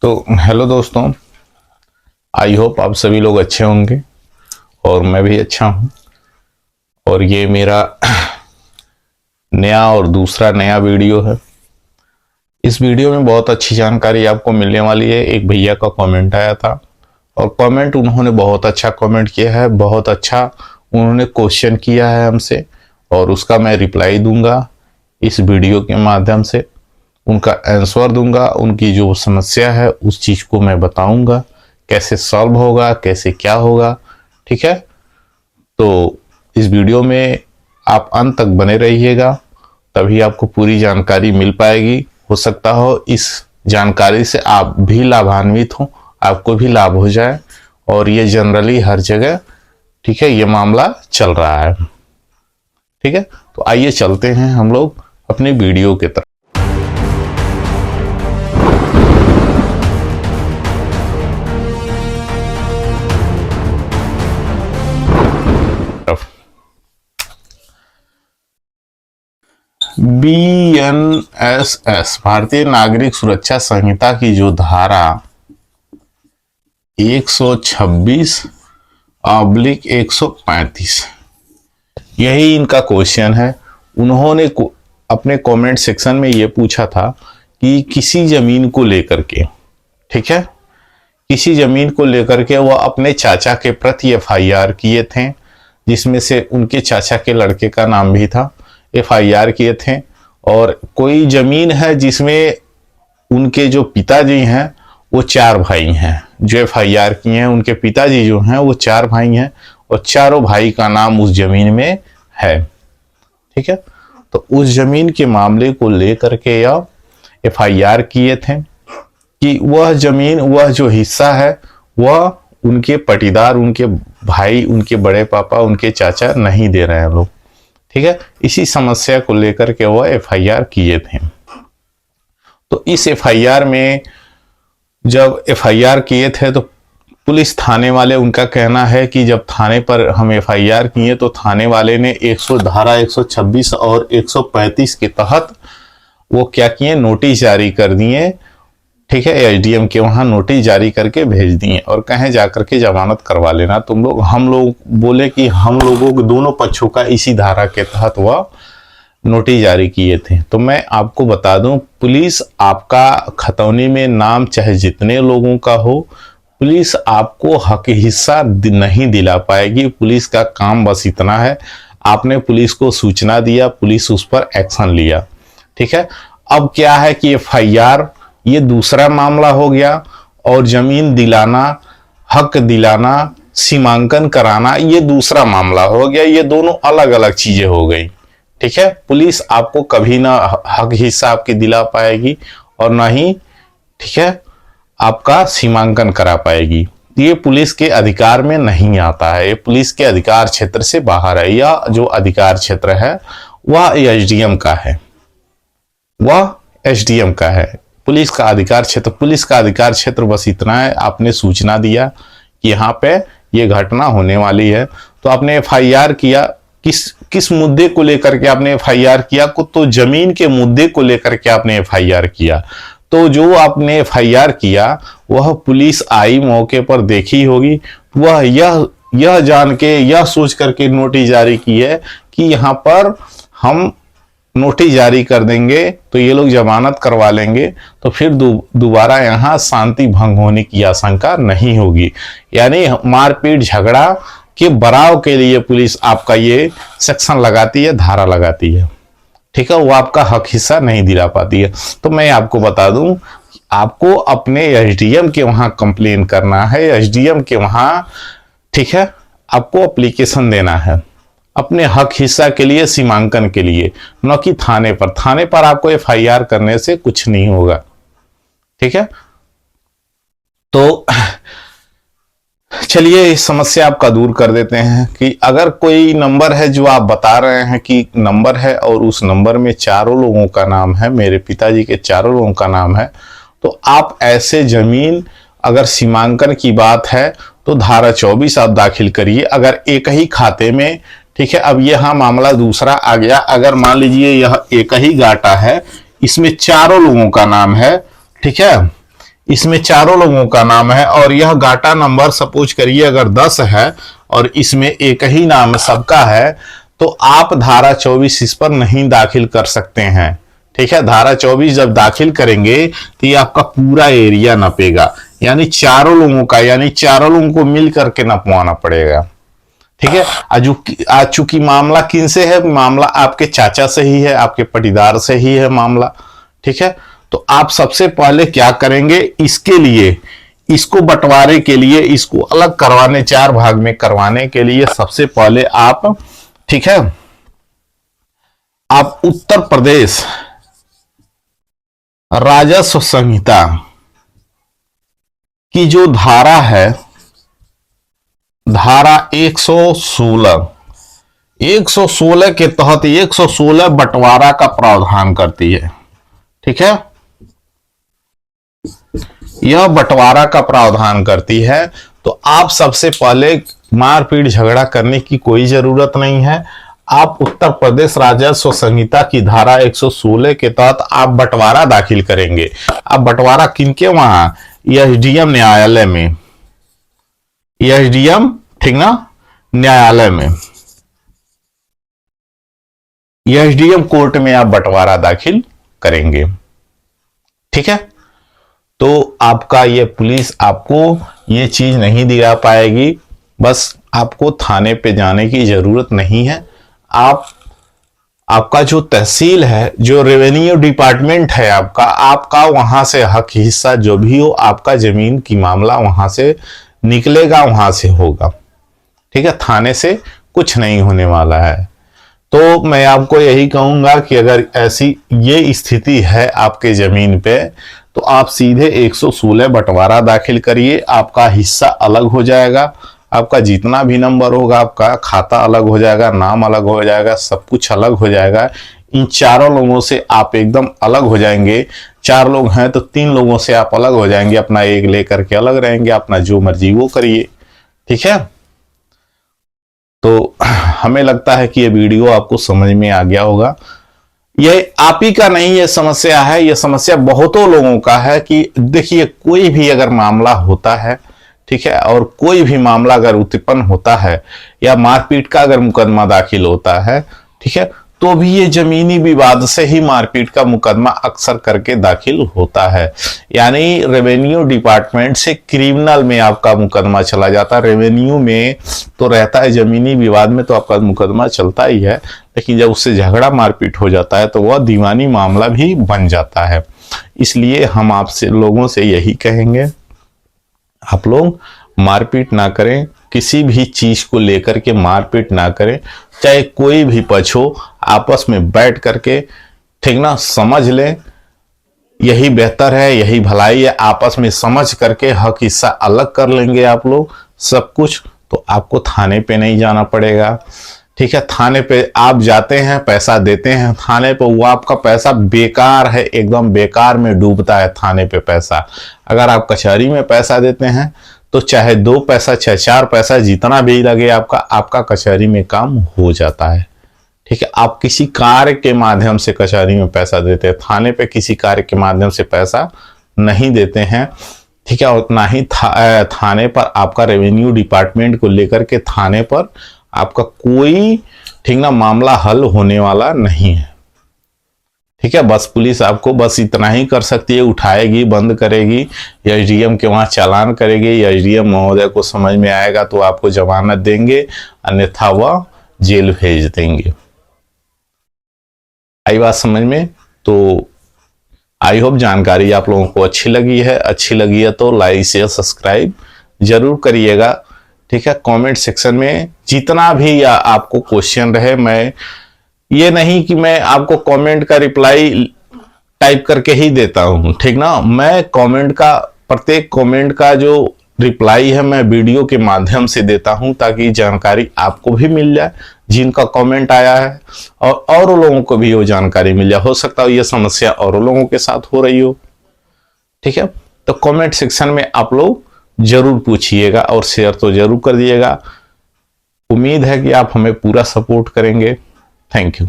तो हेलो दोस्तों, I hope आप सभी लोग अच्छे होंगे और मैं भी अच्छा हूं। और ये मेरा नया और दूसरा नया वीडियो है। इस वीडियो में बहुत अच्छी जानकारी आपको मिलने वाली है। एक भैया का कमेंट आया था और कमेंट उन्होंने बहुत अच्छा कमेंट किया है, बहुत अच्छा उन्होंने क्वेश्चन किया है हमसे और उसका मैं रिप्लाई दूंगा इस वीडियो के माध्यम से। उनका आंसर दूंगा, उनकी जो समस्या है उस चीज को मैं बताऊंगा कैसे सॉल्व होगा, कैसे क्या होगा। ठीक है, तो इस वीडियो में आप अंत तक बने रहिएगा, तभी आपको पूरी जानकारी मिल पाएगी। हो सकता हो इस जानकारी से आप भी लाभान्वित हो, आपको भी लाभ हो जाए। और ये जनरली हर जगह ठीक है ये मामला चल रहा है। ठीक है, तो आइए चलते हैं हम लोग अपने वीडियो की तरफ। BNSS भारतीय नागरिक सुरक्षा संहिता की जो धारा 126/135 यही इनका क्वेश्चन है। उन्होंने अपने कमेंट सेक्शन में ये पूछा था कि किसी जमीन को लेकर के, ठीक है, किसी जमीन को लेकर के वह अपने चाचा के प्रति FIR किए थे, जिसमें से उनके चाचा के लड़के का नाम भी था। FIR किए थे और कोई जमीन है जिसमें उनके जो पिताजी हैं वो 4 भाई हैं। जो FIR किए हैं उनके पिताजी जो हैं वो 4 भाई हैं और चारों भाई का नाम उस जमीन में है। ठीक है, तो उस जमीन के मामले को लेकर के यह FIR किए थे कि वह जमीन, वह जो हिस्सा है वह उनके पटीदार, उनके भाई, उनके बड़े पापा, उनके चाचा नहीं दे रहे हैं लोग। ठीक है, इसी समस्या को लेकर के वह FIR किए थे। तो इस FIR में जब FIR किए थे तो पुलिस थाने वाले, उनका कहना है कि जब थाने पर हम FIR किए तो थाने वाले ने धारा 126 और 135 के तहत वो क्या किए, नोटिस जारी कर दिए। ठीक है, SDM के वहां नोटिस जारी करके भेज दिए और कहें जाकर के जमानत करवा लेना तुम लोग। हम लोग बोले कि हम लोगों के दोनों पक्षों का इसी धारा के तहत वह नोटिस जारी किए थे। तो मैं आपको बता दूं, पुलिस आपका खतौनी में नाम चाहे जितने लोगों का हो, पुलिस आपको हक हिस्सा नहीं दिला पाएगी। पुलिस का काम बस इतना है, आपने पुलिस को सूचना दिया, पुलिस उस पर एक्शन लिया। ठीक है, अब क्या है कि FIR ये दूसरा मामला हो गया और जमीन दिलाना, हक दिलाना, सीमांकन कराना ये दूसरा मामला हो गया। ये दोनों अलग अलग चीजें हो गई। ठीक है, पुलिस आपको कभी ना हक हिस्सा आपके दिला पाएगी और ना ही, ठीक है, आपका सीमांकन करा पाएगी। ये पुलिस के अधिकार में नहीं आता है, ये पुलिस के अधिकार क्षेत्र से बाहर है। यह जो अधिकार क्षेत्र है वह SDM का है, वह SDM का है। पुलिस का अधिकार क्षेत्र बस इतना है, आपने सूचना दिया कि यहाँ पे ये घटना होने वाली है तो आपने FIR किया। किस मुद्दे को लेकर के आपने FIR किया, तो जमीन के मुद्दे को लेकर के आपने FIR किया। तो जो आपने FIR किया वह पुलिस आई, मौके पर देखी होगी, वह यह जान के, यह सोच करके नोटिस जारी की है कि यहाँ पर हम नोटिस जारी कर देंगे तो ये लोग जमानत करवा लेंगे, तो फिर दोबारा यहाँ शांति भंग होने की आशंका नहीं होगी। यानी मारपीट झगड़ा के बराव के लिए पुलिस आपका ये सेक्शन लगाती है, धारा लगाती है। ठीक है, वो आपका हक हिस्सा नहीं दिला पाती है। तो मैं आपको बता दूं, आपको अपने SDM के वहां कंप्लेन करना है, SDM के वहां, ठीक है, आपको एप्लीकेशन देना है अपने हक हिस्सा के लिए, सीमांकन के लिए, न कि थाने पर। थाने पर आपको FIR करने से कुछ नहीं होगा। ठीक है, तो चलिए इस समस्या आपका दूर कर देते हैं कि अगर कोई नंबर है जो आप बता रहे हैं कि नंबर है और उस नंबर में चारों लोगों का नाम है, मेरे पिताजी के चारों लोगों का नाम है, तो आप ऐसे जमीन, अगर सीमांकन की बात है तो धारा 24 आप दाखिल करिए। अगर एक ही खाते में, ठीक है, अब यह मामला दूसरा आ गया। अगर मान लीजिए यह एक ही गाटा है, इसमें चारों लोगों का नाम है, ठीक है, इसमें चारों लोगों का नाम है और यह गाटा नंबर सपोज करिए अगर 10 है और इसमें एक ही नाम सबका है, तो आप धारा 24 इस पर नहीं दाखिल कर सकते हैं। ठीक है, धारा 24 जब दाखिल करेंगे तो ये आपका पूरा एरिया नपेगा, यानी चारों लोगों का, यानी चारों लोगों को मिल करके नपवाना पड़ेगा। ठीक है, आज चूंकि मामला किन से है, मामला आपके चाचा से ही है, आपके पटीदार से ही है मामला। ठीक है, तो आप सबसे पहले क्या करेंगे, इसके लिए, इसको बंटवारे के लिए, इसको अलग करवाने, 4 भाग में करवाने के लिए सबसे पहले आप, ठीक है, आप उत्तर प्रदेश राजस्व संहिता की जो धारा है, धारा 116 के तहत 116 बंटवारा का प्रावधान करती है। ठीक है, यह बंटवारा का प्रावधान करती है। तो आप सबसे पहले मारपीट झगड़ा करने की कोई जरूरत नहीं है। आप उत्तर प्रदेश राजस्व संहिता की धारा 116 के तहत आप बंटवारा दाखिल करेंगे। आप बंटवारा किनके वहां, एसडीएम न्यायालय में, एसडीएम, ठीक ना, न्यायालय में, एसडीएम कोर्ट में आप बंटवारा दाखिल करेंगे। ठीक है, तो आपका ये पुलिस आपको ये चीज नहीं दिला पाएगी। बस आपको थाने पे जाने की जरूरत नहीं है। आपका जो तहसील है, जो रेवेन्यू डिपार्टमेंट है आपका वहां से हक हिस्सा जो भी हो, आपका जमीन की मामला वहां से निकलेगा, वहां से होगा। ठीक है, थाने से कुछ नहीं होने वाला है। तो मैं आपको यही कहूंगा कि अगर ऐसी ये स्थिति है आपके जमीन पे, तो आप सीधे 116 बंटवारा दाखिल करिए। आपका हिस्सा अलग हो जाएगा, आपका जितना भी नंबर होगा, आपका खाता अलग हो जाएगा, नाम अलग हो जाएगा, सब कुछ अलग हो जाएगा। इन चारों लोगों से आप एकदम अलग हो जाएंगे। 4 लोग हैं तो 3 लोगों से आप अलग हो जाएंगे, अपना एक लेकर के अलग रहेंगे, अपना जो मर्जी वो करिए। ठीक है, तो हमें लगता है कि ये वीडियो आपको समझ में आ गया होगा। ये आप ही का नहीं ये समस्या है, ये समस्या बहुतों लोगों का है। कि देखिए, कोई भी अगर मामला होता है, ठीक है, और कोई भी मामला अगर उत्पन्न होता है या मारपीट का अगर मुकदमा दाखिल होता है, ठीक है, तो भी ये जमीनी विवाद से ही मारपीट का मुकदमा अक्सर करके दाखिल होता है। यानी रेवेन्यू डिपार्टमेंट से क्रिमिनल में आपका मुकदमा चला जाता है। रेवेन्यू में तो रहता है, जमीनी विवाद में तो आपका मुकदमा चलता ही है, लेकिन जब उससे झगड़ा मारपीट हो जाता है तो वह दीवानी मामला भी बन जाता है। इसलिए हम आपसे लोगों से यही कहेंगे, आप लोग मारपीट ना करें, किसी भी चीज को लेकर के मारपीट ना करें। चाहे कोई भी पक्ष हो, आपस में बैठ करके, ठीक ना, समझ लें, यही बेहतर है, यही भलाई है। आपस में समझ करके हक हिस्सा अलग कर लेंगे आप लोग सब कुछ, तो आपको थाने पे नहीं जाना पड़ेगा। ठीक है, थाने पे आप जाते हैं, पैसा देते हैं थाने पे, वो आपका पैसा बेकार है, एकदम बेकार में डूबता है थाने पे पैसा। अगर आप कचहरी में पैसा देते हैं तो चाहे 2 पैसा, 4 पैसा, जितना भी लगे आपका कचहरी में काम हो जाता है। ठीक है, आप किसी कार्य के माध्यम से कचहरी में पैसा देते हैं, थाने पे किसी कार्य के माध्यम से पैसा नहीं देते हैं। ठीक है, उतना ही थाने पर आपका रेवेन्यू डिपार्टमेंट को लेकर के थाने पर आपका कोई, ठीक ना, मामला हल होने वाला नहीं है। ठीक है, बस पुलिस आपको बस इतना ही कर सकती है, उठाएगी, बंद करेगी, एसडीएम के वहां चालान करेगी। एसडीएम महोदय को समझ में आएगा तो आपको जमानत देंगे, अन्यथा वह जेल भेज देंगे। आई बात समझ में? तो आई होप जानकारी आप लोगों को अच्छी लगी है। अच्छी लगी है तो लाइक शेयर सब्सक्राइब जरूर करिएगा। ठीक है, कमेंट सेक्शन में जितना भी या आपको क्वेश्चन रहे, मैं ये नहीं कि मैं आपको कमेंट का रिप्लाई टाइप करके ही देता हूं, ठीक ना, मैं कमेंट का, प्रत्येक कमेंट का जो रिप्लाई है मैं वीडियो के माध्यम से देता हूं, ताकि जानकारी आपको भी मिल जाए जिनका कमेंट आया है, और लोगों को भी वो जानकारी मिल जाए। हो सकता है ये समस्या और लोगों के साथ हो रही हो। ठीक है, तो कमेंट सेक्शन में आप लोग जरूर पूछिएगा और शेयर तो जरूर कर दिएगा। उम्मीद है कि आप हमें पूरा सपोर्ट करेंगे। Thank you.